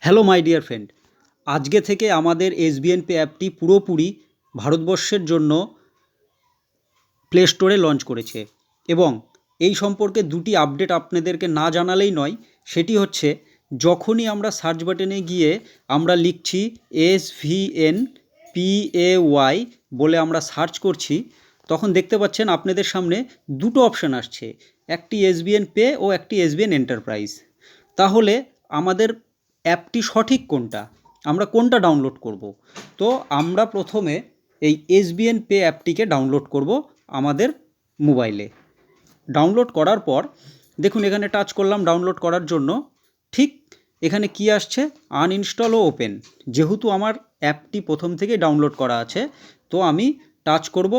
Hello my dear friend, আজকে থেকে আমাদের এসবিএন পে অ্যাপটি পুরোপুরি ভারতবর্ষের জন্য প্লে স্টোরে লঞ্চ করেছে এবং এই সম্পর্কে দুটি আপডেট আপনাদেরকে না জানালেই নয়। সেটি হচ্ছে, যখনই আমরা সার্চ বাটনে গিয়ে আমরা লিখছি SVN PAY বলে আমরা সার্চ করছি, তখন দেখতে পাচ্ছেন আপনাদের সামনে দুটো অপশান আসছে, একটি এসবিএন পে ও একটি এসবিএন এন্টারপ্রাইজ। তাহলে আমাদের অ্যাপটি সঠিক কোনটা, আমরা কোনটা ডাউনলোড করব? তো আমরা প্রথমে এই এসবিএন পে অ্যাপটিকে ডাউনলোড করব আমাদের মোবাইলে। ডাউনলোড করার পর দেখুন এখানে টাচ করলাম ডাউনলোড করার জন্য। ঠিক এখানে কি আসছে, আনইনস্টল ও ওপেন। যেহেতু আমার অ্যাপটি প্রথম থেকে ডাউনলোড করা আছে, তো আমি টাচ করব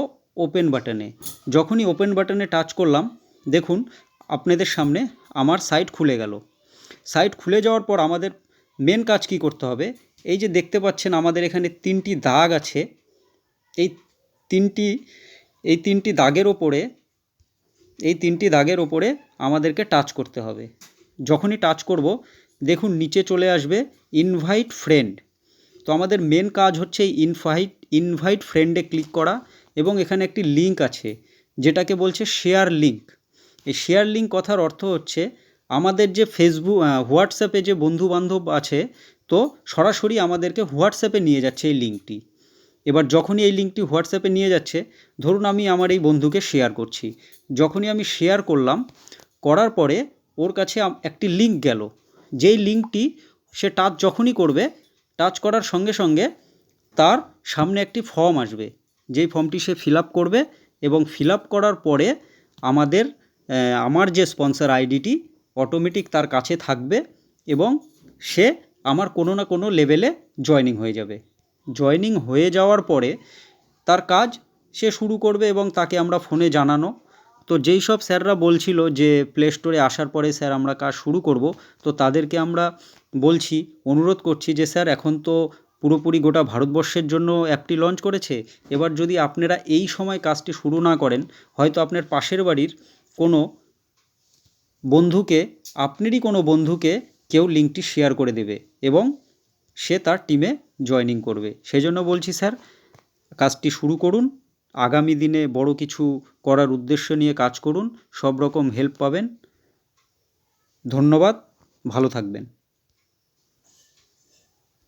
ওপেন বাটনে। যখনই ওপেন বাটনে টাচ করলাম, দেখুন আপনাদের সামনে আমার সাইট খুলে গেল। সাইট খুলে যাওয়ার পর আমাদের মেন কাজ কি করতে হবে, এই যে দেখতে পাচ্ছেন আমাদের এখানে তিনটি দাগ আছে, এই তিনটি দাগের ওপরে আমাদেরকে টাচ করতে হবে। যখনই টাচ করব, দেখুন নিচে চলে আসবে ইনভাইট ফ্রেন্ড। তো আমাদের মেন কাজ হচ্ছে এই ইনভাইট ফ্রেন্ডে ক্লিক করা, এবং এখানে একটি লিঙ্ক আছে যেটাকে বলছে শেয়ার লিঙ্ক। এই শেয়ার লিঙ্ক কথার অর্থ হচ্ছে, আমাদের যে হোয়াটসঅ্যাপে যে বন্ধুবান্ধব আছে, তো সরাসরি আমাদেরকে হোয়াটসঅ্যাপে নিয়ে যাচ্ছে এই লিঙ্কটি। এবার যখনই এই লিঙ্কটি হোয়াটসঅ্যাপে নিয়ে যাচ্ছে, ধরুন আমি আমার এই বন্ধুকে শেয়ার করছি, যখনই আমি শেয়ার করলাম, করার পরে ওর কাছে একটি লিঙ্ক গেল। যেই লিঙ্কটি সে টাচ যখনই করবে, টাচ করার সঙ্গে সঙ্গে তার সামনে একটি ফর্ম আসবে, যেই ফর্মটি সে ফিল আপ করবে, এবং ফিল আপ করার পরে আমার যে স্পন্সর আইডিটি অটোমেটিক তার কাছে থাকবে, এবং সে আমার কোনো না কোনো লেভেলে জয়েনিং হয়ে যাবে। জয়েনিং হয়ে যাওয়ার পরে তার কাজ সে শুরু করবে, এবং তাকে আমরা ফোনে জানানো। তো যেই সব স্যাররা বলছিল যে প্লে স্টোরে আসার পরে স্যার আমরা কাজ শুরু করব, তো তাদেরকে আমরা বলছি, অনুরোধ করছি যে স্যার এখন তো পুরোপুরি গোটা ভারতবর্ষের জন্য অ্যাপটি লঞ্চ করেছে, এবার যদি আপনারা এই সময় কাজটি শুরু না করেন, হয়তো আপনার পাশের বাড়ির কোনো আপনারই কোনো বন্ধুকে কেউ লিঙ্কটি শেয়ার করে দেবে, এবং সে তার টিমে জয়েনিং করবে। সেই জন্য বলছি স্যার, কাজটি শুরু করুন। আগামী দিনে বড় কিছু করার উদ্দেশ্য নিয়ে কাজ করুন, সব রকম হেল্প পাবেন। ধন্যবাদ, ভালো থাকবেন।